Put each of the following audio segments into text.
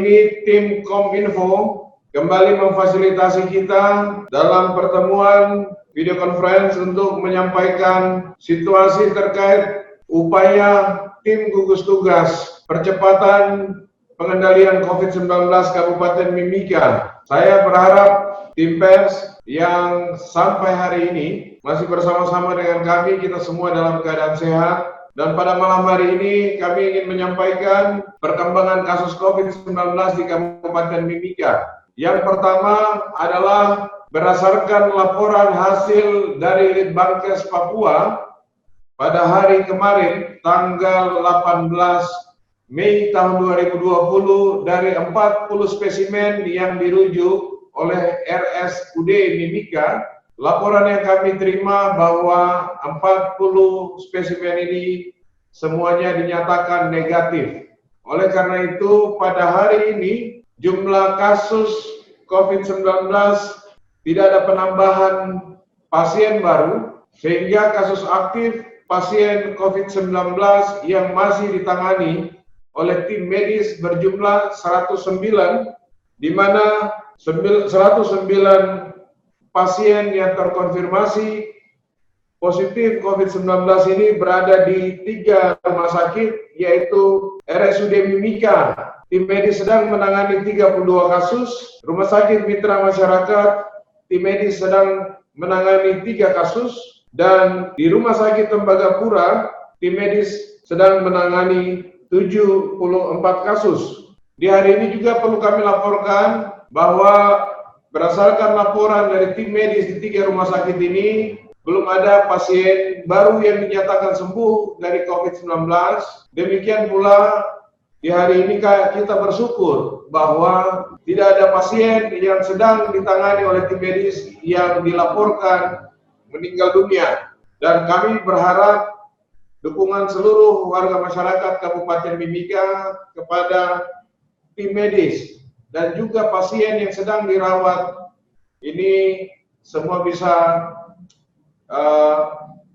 ini tim Kominfo kembali memfasilitasi kita dalam pertemuan video conference untuk menyampaikan situasi terkait upaya tim gugus tugas percepatan pengendalian COVID-19 Kabupaten Mimika. Saya berharap tim pers yang sampai hari ini masih bersama-sama dengan kami, kita semua dalam keadaan sehat. Dan pada malam hari ini kami ingin menyampaikan perkembangan kasus COVID-19 di Kabupaten Mimika. Yang pertama adalah berdasarkan laporan hasil dari Litbangkes Papua pada hari kemarin tanggal 18 Mei tahun 2020 dari 40 spesimen yang dirujuk oleh RSUD Mimika. Laporan yang kami terima bahwa 40 spesimen ini semuanya dinyatakan negatif. Oleh karena itu, pada hari ini jumlah kasus COVID-19 tidak ada penambahan pasien baru, sehingga kasus aktif pasien COVID-19 yang masih ditangani oleh tim medis berjumlah 109, di mana 109 pasien yang terkonfirmasi positif COVID-19 ini berada di 3 rumah sakit, yaitu RSUD Mimika. Tim medis sedang menangani 32 kasus, Rumah Sakit Mitra Masyarakat, tim medis sedang menangani 3 kasus, dan di Rumah Sakit Tembagapura, tim medis sedang menangani 74 kasus. Di hari ini juga perlu kami laporkan bahwa berdasarkan laporan dari tim medis di 3 rumah sakit ini, belum ada pasien baru yang dinyatakan sembuh dari COVID-19. Demikian pula di hari ini kita bersyukur bahwa tidak ada pasien yang sedang ditangani oleh tim medis yang dilaporkan meninggal dunia. Dan kami berharap dukungan seluruh warga masyarakat Kabupaten Mimika kepada tim medis dan juga pasien yang sedang dirawat ini semua bisa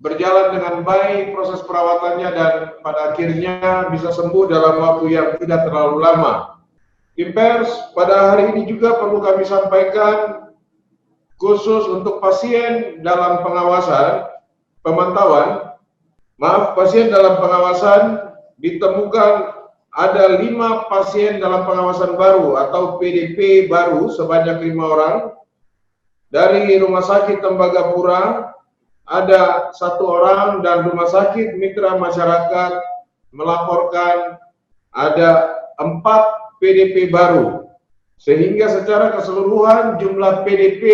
berjalan dengan baik proses perawatannya dan pada akhirnya bisa sembuh dalam waktu yang tidak terlalu lama. Tim pers pada hari ini juga perlu kami sampaikan khusus untuk pasien dalam pasien dalam pengawasan ditemukan ada 5 pasien dalam pengawasan baru atau PDP baru sebanyak 5 orang. Dari Rumah Sakit Tembagapura ada 1 orang dan Rumah Sakit Mitra Masyarakat melaporkan ada 4 PDP baru. Sehingga secara keseluruhan jumlah PDP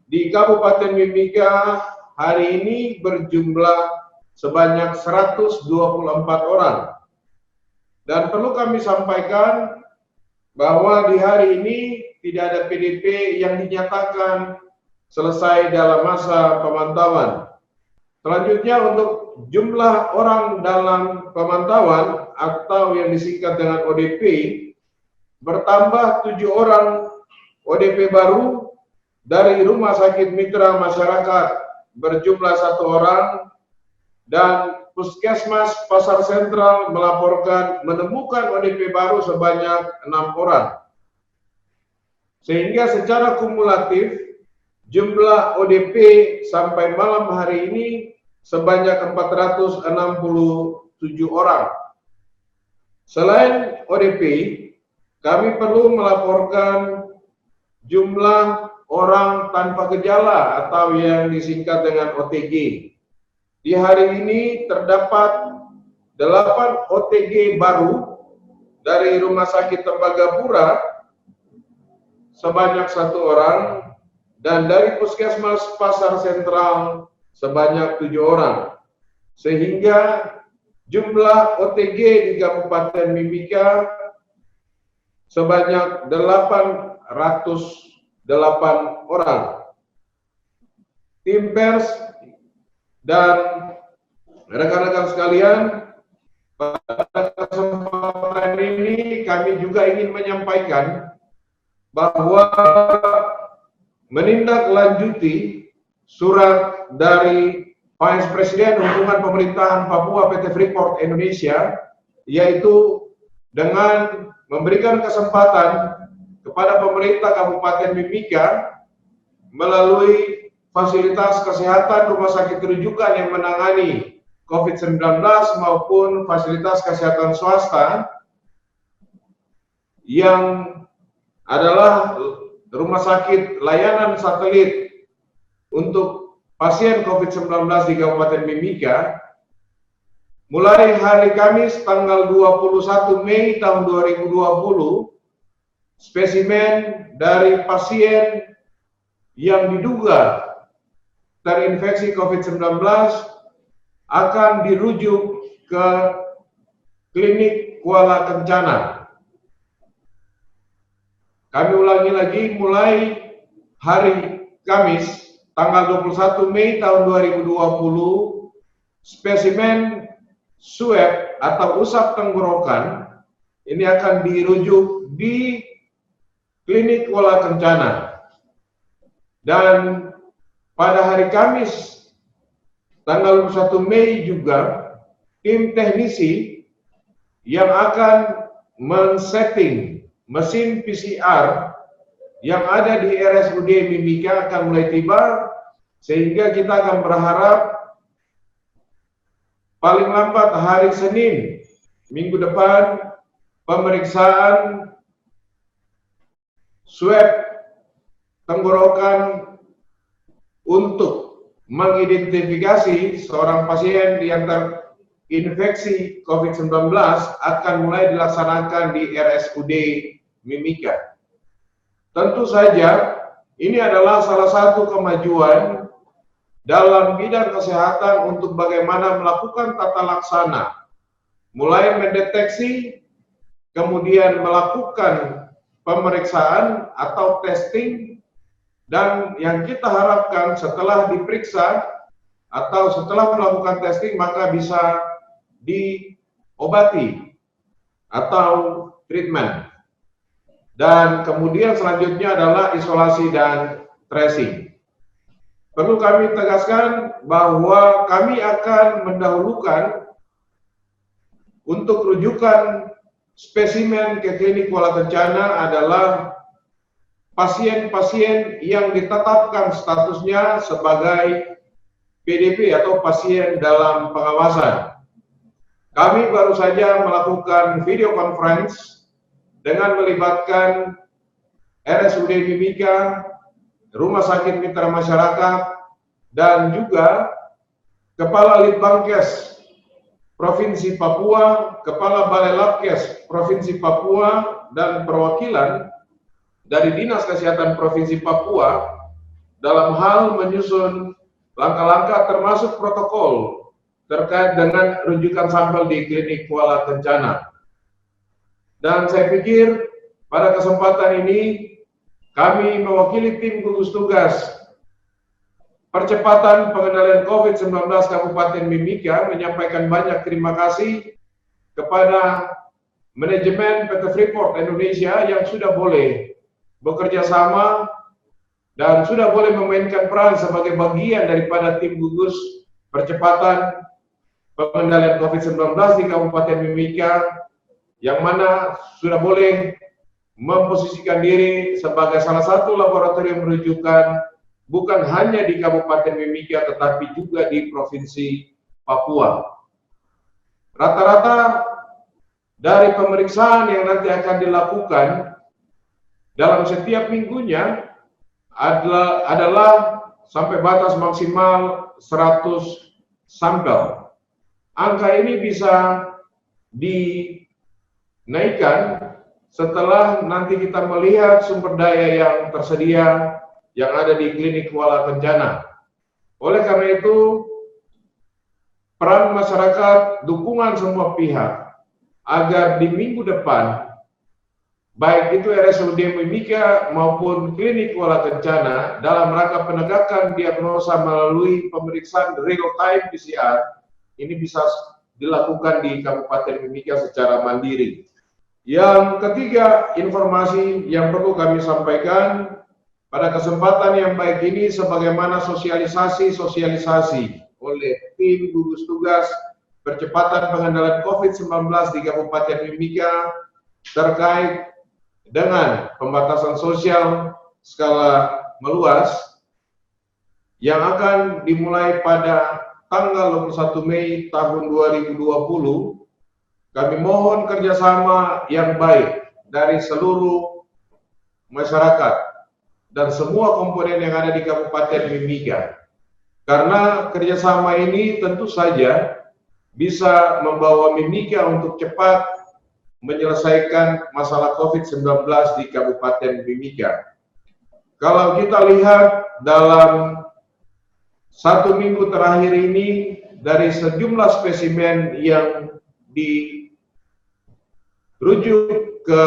di Kabupaten Mimika hari ini berjumlah sebanyak 124 orang. Dan perlu kami sampaikan bahwa di hari ini tidak ada PDP yang dinyatakan selesai dalam masa pemantauan. Selanjutnya untuk jumlah orang dalam pemantauan atau yang disingkat dengan ODP, bertambah 7 orang ODP baru dari Rumah Sakit Mitra Masyarakat berjumlah 1 orang, dan Puskesmas Pasar Sentral melaporkan menemukan ODP baru sebanyak 6 orang. Sehingga secara kumulatif jumlah ODP sampai malam hari ini sebanyak 467 orang. Selain ODP, kami perlu melaporkan jumlah orang tanpa gejala atau yang disingkat dengan OTG. Di hari ini terdapat 8 OTG baru dari Rumah Sakit Tembagapura sebanyak 1 orang dan dari Puskesmas Pasar Sentral sebanyak 7 orang. Sehingga jumlah OTG di Kabupaten Mimika sebanyak 808 orang. Tim pers dan rekan-rekan sekalian, pada kesempatan ini kami juga ingin menyampaikan bahwa menindaklanjuti surat dari Vice Presiden Hubungan Pemerintahan Papua PT Freeport Indonesia, yaitu dengan memberikan kesempatan kepada pemerintah Kabupaten Mimika melalui fasilitas kesehatan rumah sakit rujukan yang menangani COVID-19 maupun fasilitas kesehatan swasta yang adalah rumah sakit layanan satelit untuk pasien COVID-19 di Kabupaten Mimika. Mulai hari Kamis tanggal 21 Mei tahun 2020, spesimen dari pasien yang diduga terinfeksi COVID-19 akan dirujuk ke klinik Kuala Kencana. Kami ulangi lagi, mulai hari Kamis tanggal 21 Mei tahun 2020, spesimen swab atau usap tenggorokan ini akan dirujuk di klinik Kuala Kencana. Dan pada hari Kamis tanggal 21 Mei juga tim teknisi yang akan men-setting mesin PCR yang ada di RSUD Mimika akan mulai tiba, sehingga kita akan berharap paling lambat hari Senin minggu depan pemeriksaan swab tenggorokan untuk mengidentifikasi seorang pasien yang terinfeksi COVID-19 akan mulai dilaksanakan di RSUD Mimika. Tentu saja ini adalah salah satu kemajuan dalam bidang kesehatan untuk bagaimana melakukan tata laksana, mulai mendeteksi, kemudian melakukan pemeriksaan atau testing, dan yang kita harapkan setelah diperiksa atau setelah melakukan testing maka bisa diobati atau treatment. Dan kemudian selanjutnya adalah isolasi dan tracing. Perlu kami tegaskan bahwa kami akan mendahulukan untuk rujukan spesimen ke klinik Kuala Kencana adalah pasien-pasien yang ditetapkan statusnya sebagai PDP atau pasien dalam pengawasan. Kami baru saja melakukan video conference dengan melibatkan RSUD Mimika, Rumah Sakit Mitra Masyarakat, dan juga Kepala Litbangkes Provinsi Papua, Kepala Balai Labkes Provinsi Papua, dan perwakilan dari Dinas Kesehatan Provinsi Papua dalam hal menyusun langkah-langkah termasuk protokol terkait dengan rujukan sampel di klinik Kuala Kencana. Dan saya pikir pada kesempatan ini kami mewakili tim gugus tugas percepatan pengendalian COVID-19 Kabupaten Mimika menyampaikan banyak terima kasih kepada manajemen PT Freeport Indonesia yang sudah boleh bekerja sama dan sudah boleh memainkan peran sebagai bagian daripada tim gugus percepatan pengendalian COVID-19 di Kabupaten Mimika, yang mana sudah boleh memposisikan diri sebagai salah satu laboratorium rujukan bukan hanya di Kabupaten Mimika tetapi juga di Provinsi Papua. Rata-rata dari pemeriksaan yang nanti akan dilakukan dalam setiap minggunya adalah sampai batas maksimal 100 sampel. Angka ini bisa dinaikkan setelah nanti kita melihat sumber daya yang tersedia yang ada di klinik Kuala Kencana. Oleh karena itu, peran masyarakat, dukungan semua pihak agar di minggu depan, baik itu RSUD Mimika maupun klinik Kuala Kencana, dalam rangka penegakan diagnosa melalui pemeriksaan real-time PCR, ini bisa dilakukan di Kabupaten Mimika secara mandiri. Yang ketiga, informasi yang perlu kami sampaikan pada kesempatan yang baik ini sebagaimana sosialisasi oleh tim gugus tugas percepatan pengendalian COVID-19 di Kabupaten Mimika terkait dengan pembatasan sosial skala meluas yang akan dimulai pada tanggal 21 Mei tahun 2020, kami mohon kerjasama yang baik dari seluruh masyarakat dan semua komponen yang ada di Kabupaten Mimika. Karena kerjasama ini tentu saja bisa membawa Mimika untuk cepat menyelesaikan masalah COVID-19 di Kabupaten Mimika. Kalau kita lihat dalam 1 minggu terakhir ini, dari sejumlah spesimen yang dirujuk ke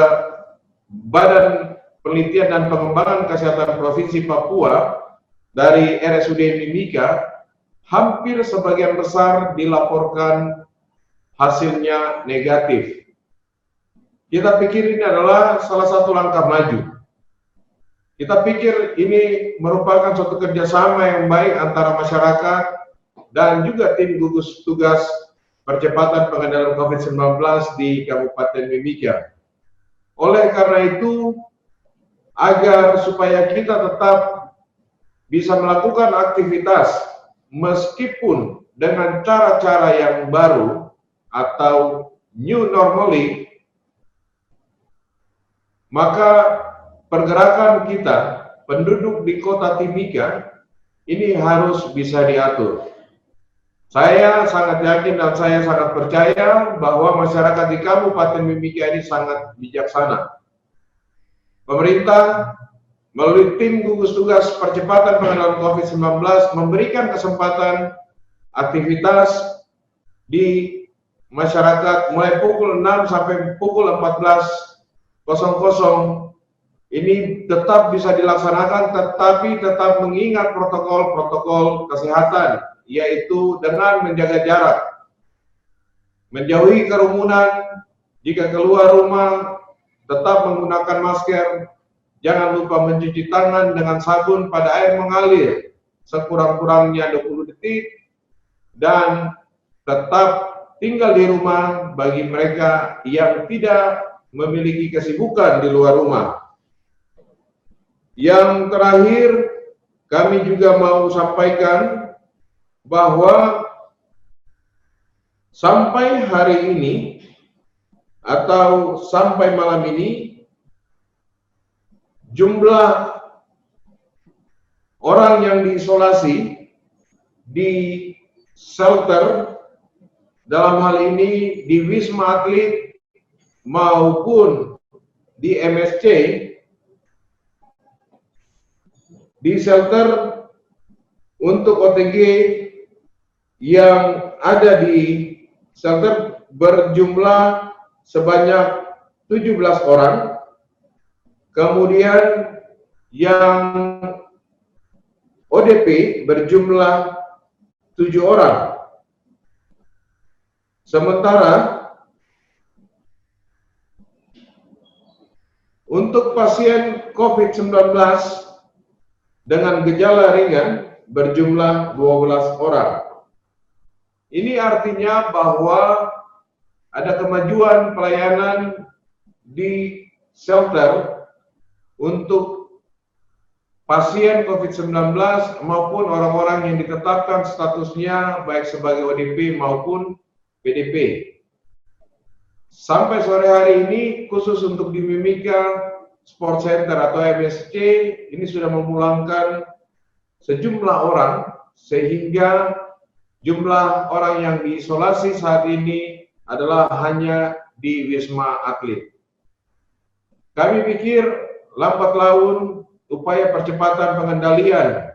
Badan Penelitian dan Pengembangan Kesehatan Provinsi Papua dari RSUD Mimika, hampir sebagian besar dilaporkan hasilnya negatif. Kita pikir ini adalah salah satu langkah maju. Kita pikir ini merupakan suatu kerjasama yang baik antara masyarakat dan juga tim gugus tugas percepatan pengendalian COVID-19 di Kabupaten Mimika. Oleh karena itu, agar supaya kita tetap bisa melakukan aktivitas meskipun dengan cara-cara yang baru atau new normally, maka pergerakan kita, penduduk di kota Timika, ini harus bisa diatur. Saya sangat yakin dan saya sangat percaya bahwa masyarakat di Kabupaten Mimika ini sangat bijaksana. Pemerintah melalui tim gugus tugas percepatan pengendalian COVID-19 memberikan kesempatan aktivitas di masyarakat mulai pukul 6 sampai pukul 14.00 ini tetap bisa dilaksanakan, tetapi tetap mengingat protokol-protokol kesehatan, yaitu dengan menjaga jarak, menjauhi kerumunan, jika keluar rumah tetap menggunakan masker, jangan lupa mencuci tangan dengan sabun pada air mengalir sekurang-kurangnya 20 detik, dan tetap tinggal di rumah bagi mereka yang tidak memiliki kesibukan di luar rumah. Yang terakhir, kami juga mau sampaikan bahwa sampai hari ini atau sampai malam ini, jumlah orang yang diisolasi di shelter, dalam hal ini di Wisma Atlet maupun di MSC, di shelter untuk OTG yang ada di shelter berjumlah sebanyak 17 orang, kemudian yang ODP berjumlah 7 orang. Sementara untuk pasien COVID-19 dengan gejala ringan berjumlah 12 orang. Ini artinya bahwa ada kemajuan pelayanan di shelter untuk pasien COVID-19 maupun orang-orang yang ditetapkan statusnya baik sebagai ODP maupun PDP. Sampai sore hari ini, khusus untuk di Mimika Sport Center atau MSC, ini sudah memulangkan sejumlah orang, sehingga jumlah orang yang diisolasi saat ini adalah hanya di Wisma Atlet. Kami pikir lambat laun upaya percepatan pengendalian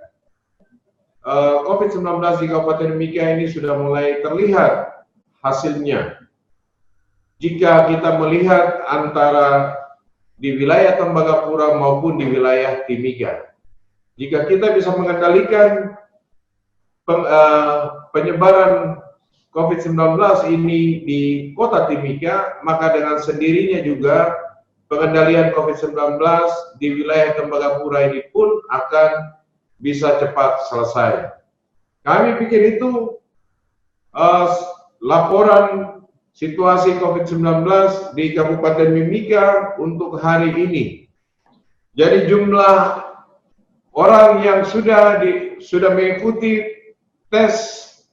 COVID-19 di Kabupaten Mimika ini sudah mulai terlihat hasilnya. Jika kita melihat antara di wilayah Tembagapura maupun di wilayah Timika, jika kita bisa mengendalikan penyebaran COVID-19 ini di kota Timika, maka dengan sendirinya juga pengendalian COVID-19 di wilayah Tembagapura ini pun akan bisa cepat selesai. Kami pikir itu laporan situasi COVID-19 di Kabupaten Mimika untuk hari ini. Jadi jumlah orang yang sudah mengikuti tes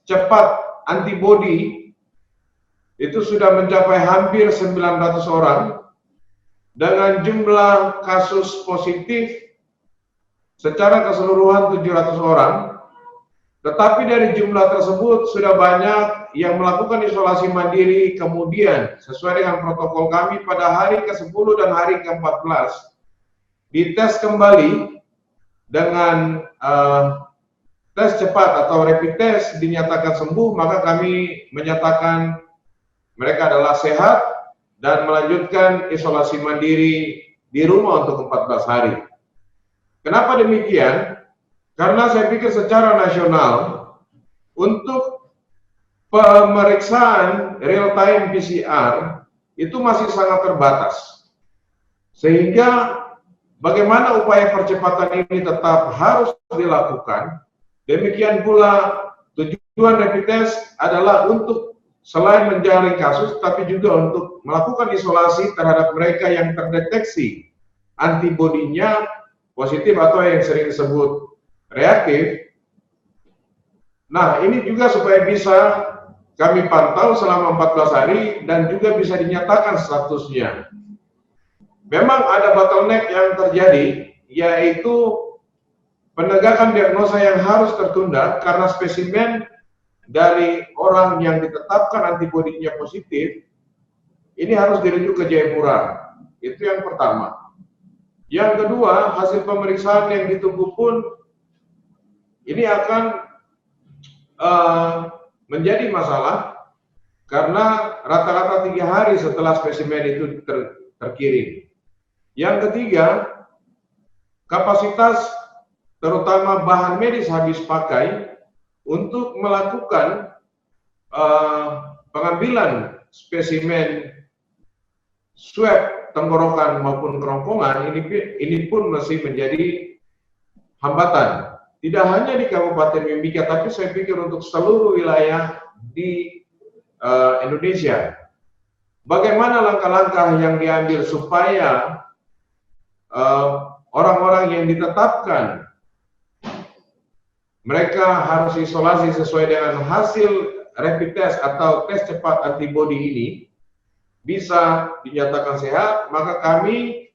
cepat antibodi itu sudah mencapai hampir 900 orang dengan jumlah kasus positif secara keseluruhan 700 orang. Tetapi dari jumlah tersebut sudah banyak yang melakukan isolasi mandiri, kemudian sesuai dengan protokol kami pada hari ke-10 dan hari ke-14 dites kembali dengan tes cepat atau rapid test, dinyatakan sembuh, maka kami menyatakan mereka adalah sehat dan melanjutkan isolasi mandiri di rumah untuk 14 hari. Kenapa demikian? Karena saya pikir secara nasional untuk pemeriksaan real time PCR itu masih sangat terbatas. Sehingga bagaimana upaya percepatan ini tetap harus dilakukan. Demikian pula tujuan rapid test adalah untuk selain menjaring kasus, tapi juga untuk melakukan isolasi terhadap mereka yang terdeteksi antibodinya positif atau yang sering disebut reaktif. Nah, ini juga supaya bisa kami pantau selama 14 hari dan juga bisa dinyatakan statusnya. Memang ada bottleneck yang terjadi, yaitu penegakan diagnosa yang harus tertunda karena spesimen dari orang yang ditetapkan antibodinya positif ini harus dirujuk ke Jayapura. Itu yang pertama. Yang kedua, hasil pemeriksaan yang ditunggu pun ini akan menjadi masalah karena rata-rata 3 hari setelah spesimen itu terkirim. Yang ketiga, kapasitas terutama bahan medis habis pakai untuk melakukan pengambilan spesimen swab tenggorokan maupun kerongkongan ini pun masih menjadi hambatan. Tidak hanya di Kabupaten Mimika, tapi saya pikir untuk seluruh wilayah di Indonesia. Bagaimana langkah-langkah yang diambil supaya orang-orang yang ditetapkan mereka harus isolasi sesuai dengan hasil rapid test atau tes cepat antibodi ini bisa dinyatakan sehat, maka kami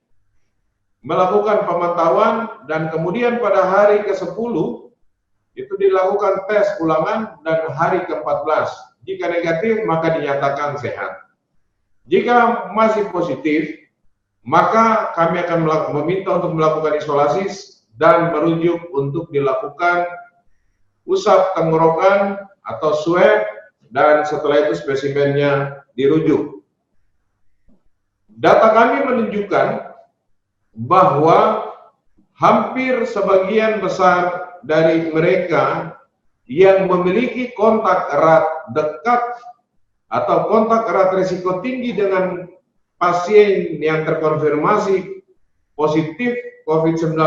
melakukan pemantauan dan kemudian pada hari ke-10 itu dilakukan tes ulangan dan hari ke-14. Jika negatif maka dinyatakan sehat. Jika masih positif maka kami akan meminta untuk melakukan isolasi dan merujuk untuk dilakukan usap tenggorokan atau swab dan setelah itu spesimennya dirujuk. Data kami menunjukkan bahwa hampir sebagian besar dari mereka yang memiliki kontak erat dekat atau kontak erat risiko tinggi dengan pasien yang terkonfirmasi positif COVID-19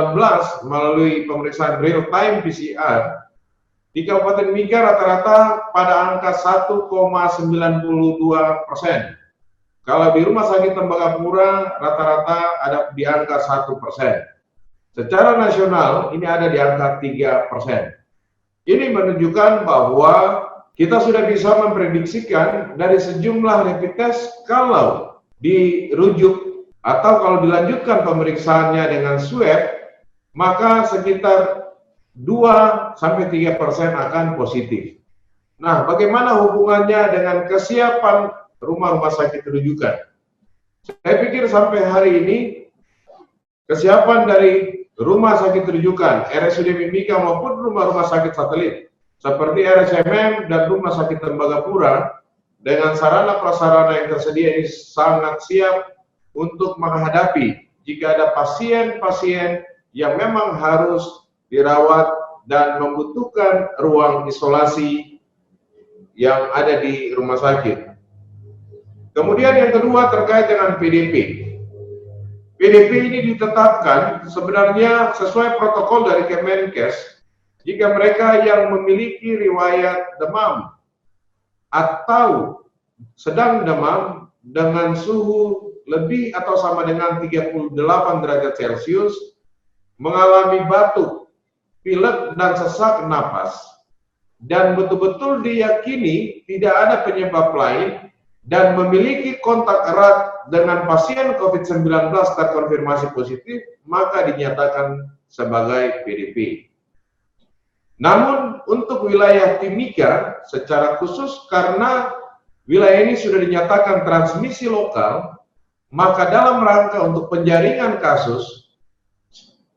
melalui pemeriksaan real time PCR di Kabupaten Mimika rata-rata pada angka 1,92%. Kalau di Rumah Sakit Tembagapura rata-rata ada di angka 1%. Secara nasional ini ada di angka 3%. Ini menunjukkan bahwa kita sudah bisa memprediksikan dari sejumlah rapid test kalau dirujuk atau kalau dilanjutkan pemeriksaannya dengan swab, maka sekitar 2-3% akan positif. Nah, bagaimana hubungannya dengan kesiapan rumah-rumah sakit rujukan? Saya pikir sampai hari ini kesiapan dari rumah sakit rujukan RSUD Mimika maupun rumah-rumah sakit satelit seperti RSMM dan Rumah Sakit Tembagapura dengan sarana prasarana yang tersedia ini sangat siap untuk menghadapi jika ada pasien-pasien yang memang harus dirawat dan membutuhkan ruang isolasi yang ada di rumah sakit. Kemudian yang kedua terkait dengan PDP. PDP ini ditetapkan sebenarnya sesuai protokol dari Kemenkes jika mereka yang memiliki riwayat demam atau sedang demam dengan suhu lebih atau sama dengan 38 derajat Celcius, mengalami batuk, pilek, dan sesak napas, dan betul-betul diyakini tidak ada penyebab lain dan memiliki kontak erat dengan pasien COVID-19 terkonfirmasi positif, maka dinyatakan sebagai PDP. Namun untuk wilayah Timika secara khusus karena wilayah ini sudah dinyatakan transmisi lokal, maka dalam rangka untuk penjaringan kasus,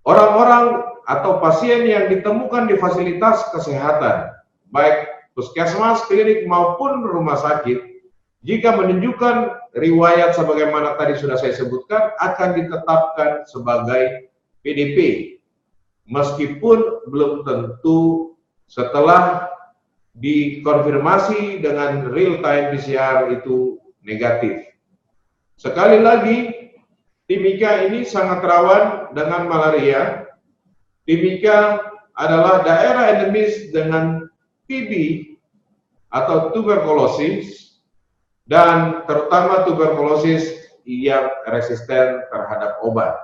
orang-orang atau pasien yang ditemukan di fasilitas kesehatan, baik puskesmas, klinik maupun rumah sakit, jika menunjukkan riwayat sebagaimana tadi sudah saya sebutkan, akan ditetapkan sebagai PDP. Meskipun belum tentu setelah dikonfirmasi dengan real time PCR itu negatif. Sekali lagi, Timika ini sangat rawan dengan malaria. Timika adalah daerah endemis dengan TB atau tuberkulosis, dan terutama tuberkulosis yang resisten terhadap obat.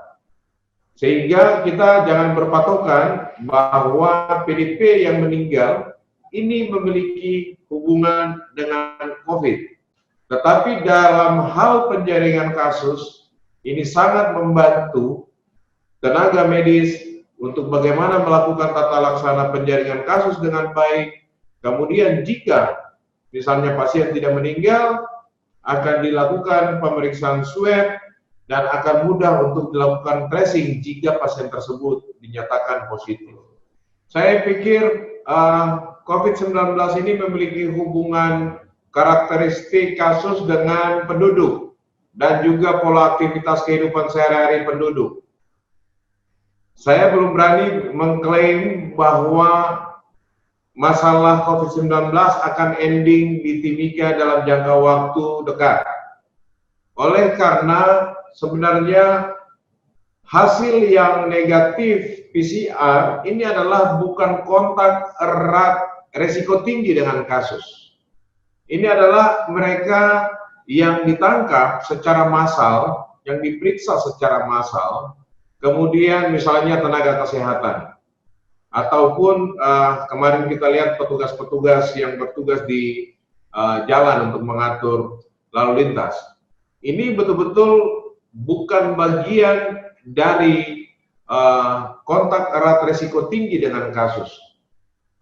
Sehingga kita jangan berpatokan bahwa PDP yang meninggal ini memiliki hubungan dengan COVID. Tetapi dalam hal penjaringan kasus, ini sangat membantu tenaga medis untuk bagaimana melakukan tata laksana penjaringan kasus dengan baik. Kemudian jika misalnya pasien tidak meninggal, akan dilakukan pemeriksaan swab, dan akan mudah untuk dilakukan tracing jika pasien tersebut dinyatakan positif. Saya pikir COVID-19 ini memiliki hubungan karakteristik kasus dengan penduduk dan juga pola aktivitas kehidupan sehari-hari penduduk. Saya belum berani mengklaim bahwa masalah COVID-19 akan ending di Timika dalam jangka waktu dekat. Oleh karena sebenarnya hasil yang negatif PCR ini adalah bukan kontak erat resiko tinggi dengan kasus. Ini adalah mereka yang ditangkap secara massal, yang diperiksa secara massal, kemudian misalnya tenaga kesehatan, ataupun kemarin kita lihat petugas-petugas yang bertugas di jalan untuk mengatur lalu lintas. Ini betul-betul bukan bagian dari kontak erat resiko tinggi dengan kasus.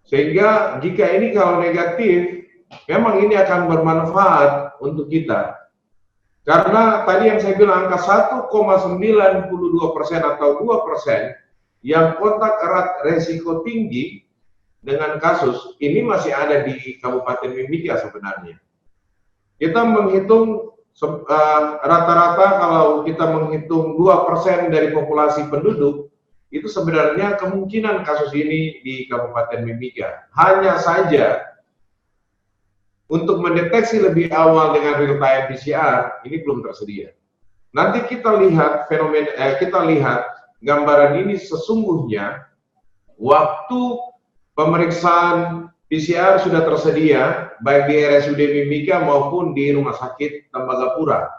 Sehingga jika ini kalau negatif, memang ini akan bermanfaat untuk kita. Karena tadi yang saya bilang angka 1,92% atau 2% yang kontak erat resiko tinggi dengan kasus, ini masih ada di Kabupaten Mimika sebenarnya. Kita menghitung rata-rata kalau kita menghitung 2% dari populasi penduduk, itu sebenarnya kemungkinan kasus ini di Kabupaten Mimika. Hanya saja untuk mendeteksi lebih awal dengan real time PCR ini belum tersedia. Nanti kita lihat gambaran ini sesungguhnya waktu pemeriksaan PCR sudah tersedia baik di RSUD Mimika maupun di Rumah Sakit Tembagapura.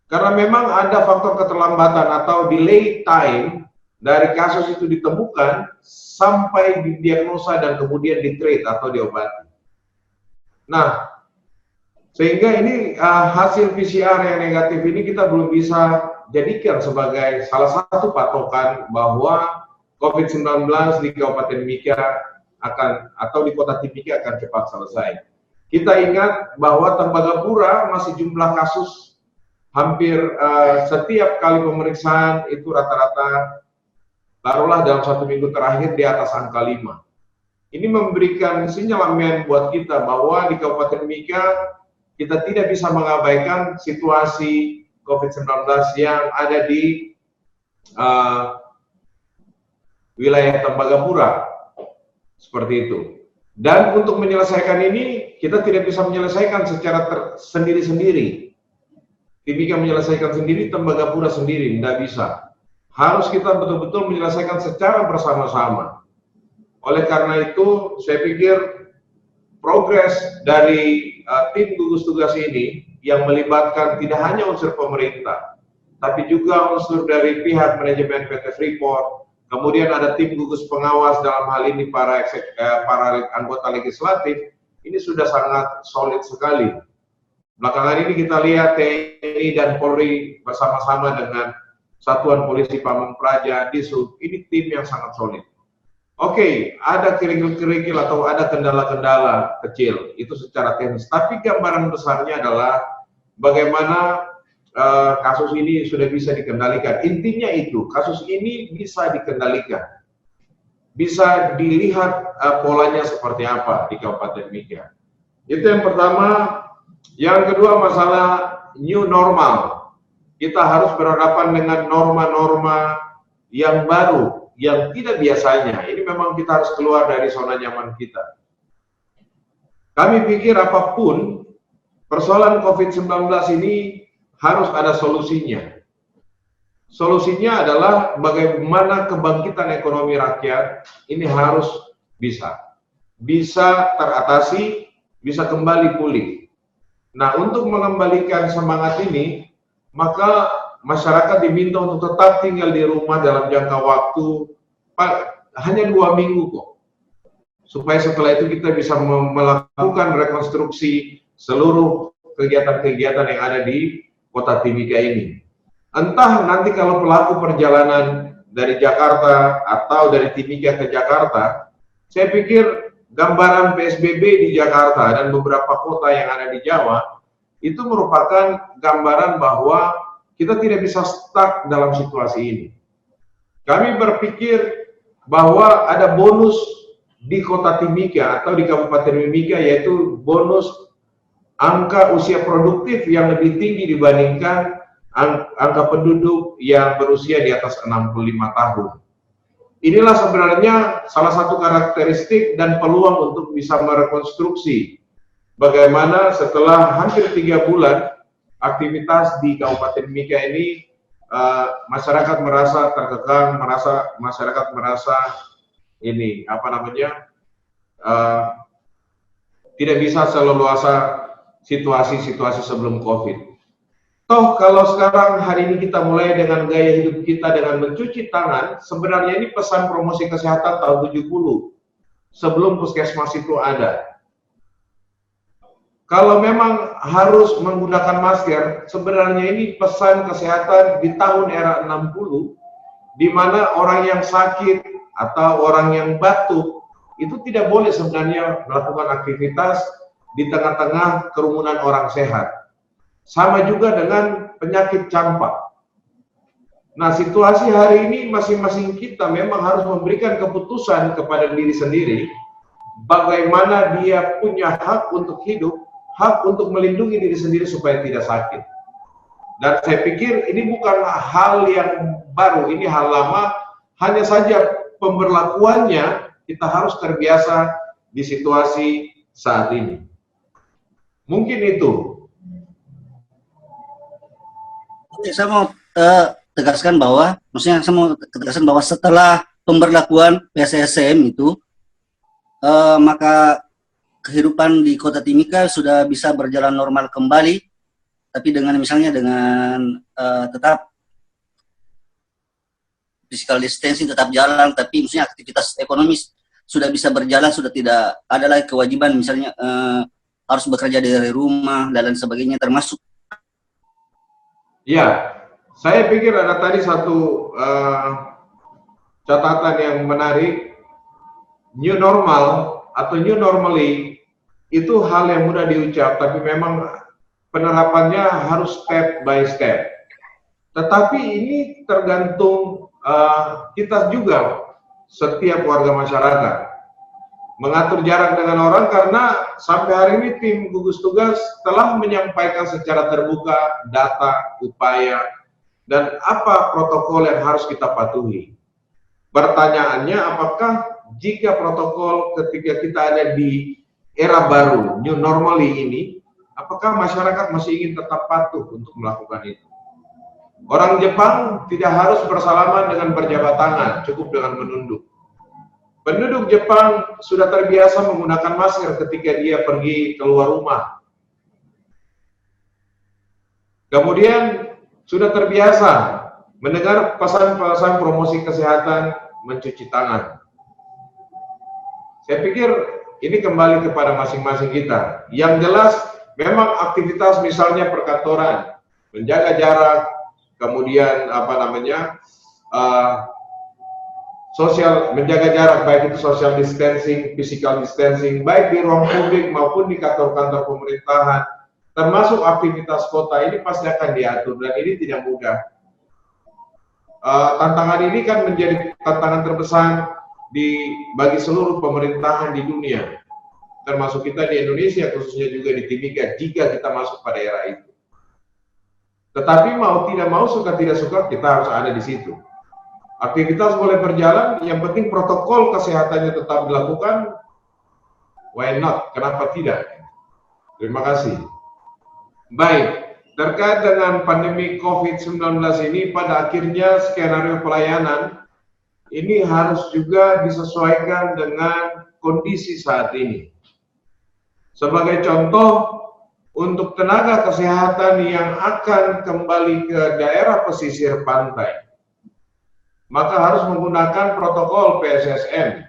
Karena memang ada faktor keterlambatan atau delay time dari kasus itu ditemukan sampai didiagnosa dan kemudian di-treat atau diobati. Nah, sehingga ini hasil PCR yang negatif ini kita belum bisa jadikan sebagai salah satu patokan bahwa COVID-19 di Kabupaten Mimika atau di kota Timika akan cepat selesai. Kita ingat bahwa Tembagapura masih jumlah kasus hampir setiap kali pemeriksaan itu rata-rata taruhlah dalam 1 minggu terakhir di atas angka 5. Ini memberikan sinyalemen buat kita bahwa di Kabupaten Mimika kita tidak bisa mengabaikan situasi COVID-19 yang ada di wilayah Tembagapura. Seperti itu. Dan untuk menyelesaikan ini, kita tidak bisa menyelesaikan secara sendiri-sendiri. Timika menyelesaikan sendiri, Tembagapura sendiri, tidak bisa. Harus kita betul-betul menyelesaikan secara bersama-sama. Oleh karena itu, saya pikir progres dari tim gugus tugas ini yang melibatkan tidak hanya unsur pemerintah, tapi juga unsur dari pihak manajemen PT Freeport, kemudian ada tim gugus pengawas dalam hal ini para anggota legislatif, ini sudah sangat solid sekali. Belakangan ini kita lihat TNI dan Polri bersama-sama dengan Satuan Polisi Pamung Praja, Disub, ini tim yang sangat solid. Oke, ada kerikil-kerikil atau ada kendala-kendala kecil, itu secara teknis. Tapi gambaran besarnya adalah bagaimana kasus ini sudah bisa dikendalikan. Intinya itu, kasus ini bisa dikendalikan. Bisa dilihat polanya seperti apa di Kabupaten Mika. Itu yang pertama. Yang kedua, masalah new normal. Kita harus berhadapan dengan norma-norma yang baru, yang tidak biasanya. Ini memang kita harus keluar dari zona nyaman kita. Kami pikir apapun, persoalan COVID-19 ini harus ada solusinya. Solusinya adalah bagaimana kebangkitan ekonomi rakyat ini harus bisa teratasi, bisa kembali pulih. Nah, untuk mengembalikan semangat ini, maka masyarakat diminta untuk tetap tinggal di rumah dalam jangka waktu hanya 2 minggu kok. Supaya setelah itu kita bisa melakukan rekonstruksi seluruh kegiatan-kegiatan yang ada di Kota Timika ini. Entah nanti kalau pelaku perjalanan dari Jakarta atau dari Timika ke Jakarta, saya pikir gambaran PSBB di Jakarta dan beberapa kota yang ada di Jawa itu merupakan gambaran bahwa kita tidak bisa stuck dalam situasi ini. Kami berpikir bahwa ada bonus di Kota Timika atau di Kabupaten Mimika, yaitu bonus angka usia produktif yang lebih tinggi dibandingkan angka penduduk yang berusia di atas 65 tahun. Inilah sebenarnya salah satu karakteristik dan peluang untuk bisa merekonstruksi bagaimana setelah hampir 3 bulan aktivitas di Kabupaten Mika ini masyarakat merasa terkekang, masyarakat merasa ini tidak bisa seleluasa situasi-situasi sebelum COVID. Toh kalau sekarang hari ini kita mulai dengan gaya hidup kita dengan mencuci tangan, sebenarnya ini pesan promosi kesehatan tahun 70 sebelum puskesmas itu ada. Kalau memang harus menggunakan masker, sebenarnya ini pesan kesehatan di tahun era 60, di mana orang yang sakit atau orang yang batuk itu tidak boleh sebenarnya melakukan aktivitas di tengah-tengah kerumunan orang sehat. Sama juga dengan penyakit campak. Nah, situasi hari ini masing-masing kita memang harus memberikan keputusan kepada diri sendiri bagaimana dia punya hak untuk hidup, hak untuk melindungi diri sendiri supaya tidak sakit. Dan saya pikir ini bukan hal yang baru, ini hal lama, hanya saja pemberlakuannya kita harus terbiasa di situasi saat ini. Mungkin itu. Saya mau tegaskan bahwa, maksudnya saya mau tegaskan bahwa setelah pemberlakuan PSSM itu, maka kehidupan di Kota Timika sudah bisa berjalan normal kembali, tapi dengan misalnya dengan tetap physical distancing tetap jalan, tapi misalnya aktivitas ekonomis sudah bisa berjalan, sudah tidak ada lagi kewajiban misalnya harus bekerja dari rumah dan lain sebagainya termasuk. Ya, saya pikir ada tadi satu catatan yang menarik. New normal atau new normally itu hal yang mudah diucap, tapi memang penerapannya harus step by step. Tetapi ini tergantung kita juga, setiap warga masyarakat. Mengatur jarak dengan orang, karena sampai hari ini tim gugus tugas telah menyampaikan secara terbuka data, upaya, dan apa protokol yang harus kita patuhi. Pertanyaannya, apakah jika protokol ketika kita ada di era baru, new normally ini, apakah masyarakat masih ingin tetap patuh untuk melakukan itu? Orang Jepang tidak harus bersalaman dengan berjabat tangan, cukup dengan menunduk. Penduduk Jepang sudah terbiasa menggunakan masker ketika dia pergi keluar rumah. Kemudian sudah terbiasa mendengar pesan-pesan promosi kesehatan mencuci tangan. Saya pikir ini kembali kepada masing-masing kita. Yang jelas memang aktivitas misalnya perkantoran, menjaga jarak, kemudian menjaga jarak, baik itu social distancing, physical distancing, baik di ruang publik maupun di kantor-kantor pemerintahan, termasuk aktivitas kota, ini pasti akan diatur dan ini tidak mudah. Tantangan ini kan menjadi tantangan terbesar bagi seluruh pemerintahan di dunia, termasuk kita di Indonesia, khususnya juga di Timika, jika kita masuk pada era itu. Tetapi mau tidak mau, suka tidak suka, kita harus ada di situ. Aktivitas boleh berjalan, yang penting protokol kesehatannya tetap dilakukan. Why not? Kenapa tidak? Terima kasih. Baik, terkait dengan pandemi COVID-19 ini, pada akhirnya skenario pelayanan ini harus juga disesuaikan dengan kondisi saat ini. Sebagai contoh, untuk tenaga kesehatan yang akan kembali ke daerah pesisir pantai, maka harus menggunakan protokol PSSM,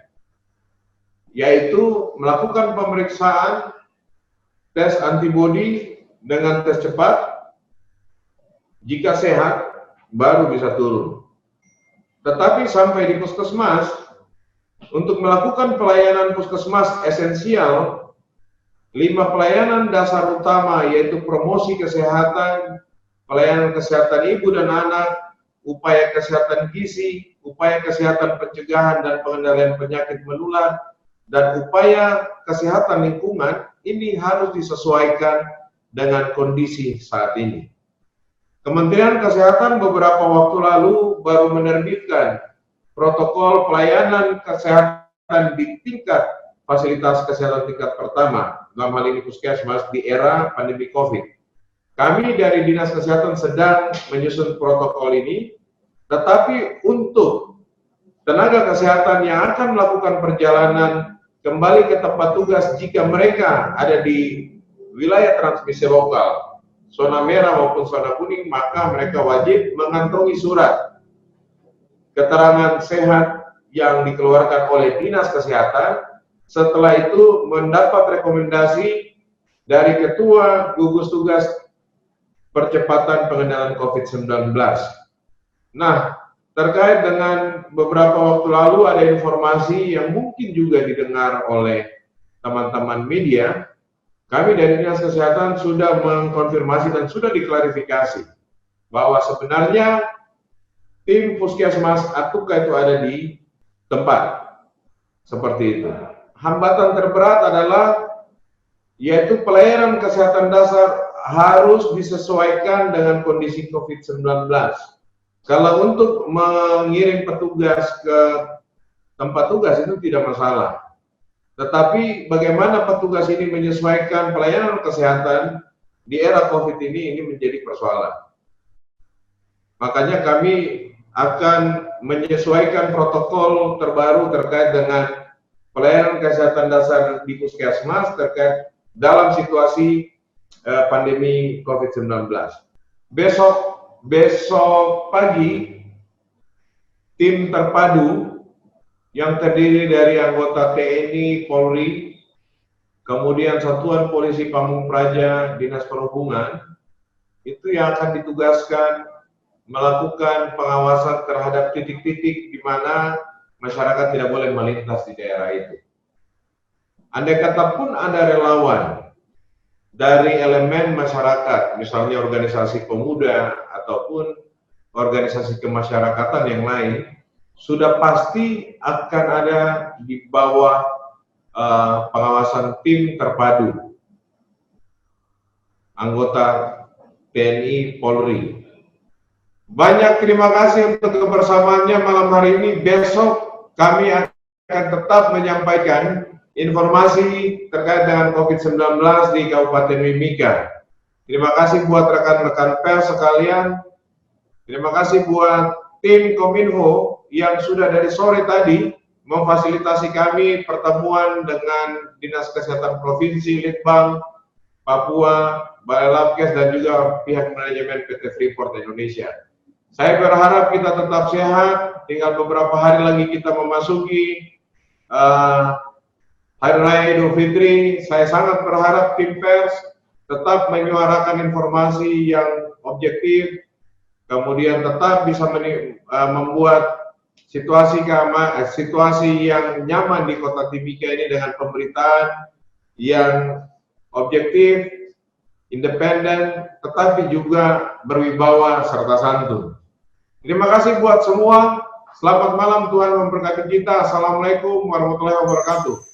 yaitu melakukan pemeriksaan tes antibodi dengan tes cepat. Jika sehat, baru bisa turun. Tetapi sampai di puskesmas, untuk melakukan pelayanan puskesmas esensial, 5 pelayanan dasar utama, yaitu promosi kesehatan, pelayanan kesehatan ibu dan anak, upaya kesehatan gizi, upaya kesehatan pencegahan dan pengendalian penyakit menular, dan upaya kesehatan lingkungan, ini harus disesuaikan dengan kondisi saat ini. Kementerian Kesehatan beberapa waktu lalu baru menerbitkan protokol pelayanan kesehatan di tingkat fasilitas kesehatan tingkat pertama, dalam hal ini puskesmas, di era pandemi COVID. Kami dari Dinas Kesehatan sedang menyusun protokol ini, tetapi untuk tenaga kesehatan yang akan melakukan perjalanan kembali ke tempat tugas jika mereka ada di wilayah transmisi lokal, zona merah maupun zona kuning, maka mereka wajib mengantongi surat keterangan sehat yang dikeluarkan oleh Dinas Kesehatan. Setelah itu mendapat rekomendasi dari Ketua Gugus Tugas Percepatan Pengendalian COVID-19. Nah, terkait dengan beberapa waktu lalu ada informasi yang mungkin juga didengar oleh teman-teman media. Kami dari Dinas Kesehatan sudah mengkonfirmasi dan sudah diklarifikasi bahwa sebenarnya tim Puskesmas Atuka itu ada di tempat. Seperti itu. Hambatan terberat adalah yaitu pelayanan kesehatan dasar harus disesuaikan dengan kondisi COVID-19. Kalau untuk mengirim petugas ke tempat tugas itu tidak masalah. Tetapi bagaimana petugas ini menyesuaikan pelayanan kesehatan di era COVID ini menjadi persoalan. Makanya kami akan menyesuaikan protokol terbaru terkait dengan pelayanan kesehatan dasar di puskesmas terkait dalam situasi pandemi COVID-19. Besok pagi, tim terpadu yang terdiri dari anggota TNI, Polri, kemudian Satuan Polisi Pamung Praja, Dinas Perhubungan, itu yang akan ditugaskan melakukan pengawasan terhadap titik-titik di mana masyarakat tidak boleh melintas di daerah itu. Andai kata pun ada relawan dari elemen masyarakat, misalnya organisasi pemuda ataupun organisasi kemasyarakatan yang lain, sudah pasti akan ada di bawah pengawasan tim terpadu anggota TNI Polri. Banyak terima kasih untuk kebersamaannya malam hari ini. Besok kami akan tetap menyampaikan informasi terkait dengan COVID-19 di Kabupaten Mimika. Terima kasih buat rekan-rekan pers sekalian. Terima kasih buat tim Kominfo yang sudah dari sore tadi memfasilitasi kami pertemuan dengan Dinas Kesehatan Provinsi, Litbang, Papua, Balai Labkes, dan juga pihak manajemen PT Freeport Indonesia. Saya berharap kita tetap sehat, tinggal beberapa hari lagi kita memasuki Hari Raya Idul Fitri. Saya sangat berharap tim pers tetap menyuarakan informasi yang objektif, kemudian tetap bisa membuat situasi yang nyaman di Kota Timika ini dengan pemberitaan yang objektif, independen, tetapi juga berwibawa serta santun. Terima kasih buat semua. Selamat malam, Tuhan memberkati kita. Assalamualaikum warahmatullahi wabarakatuh.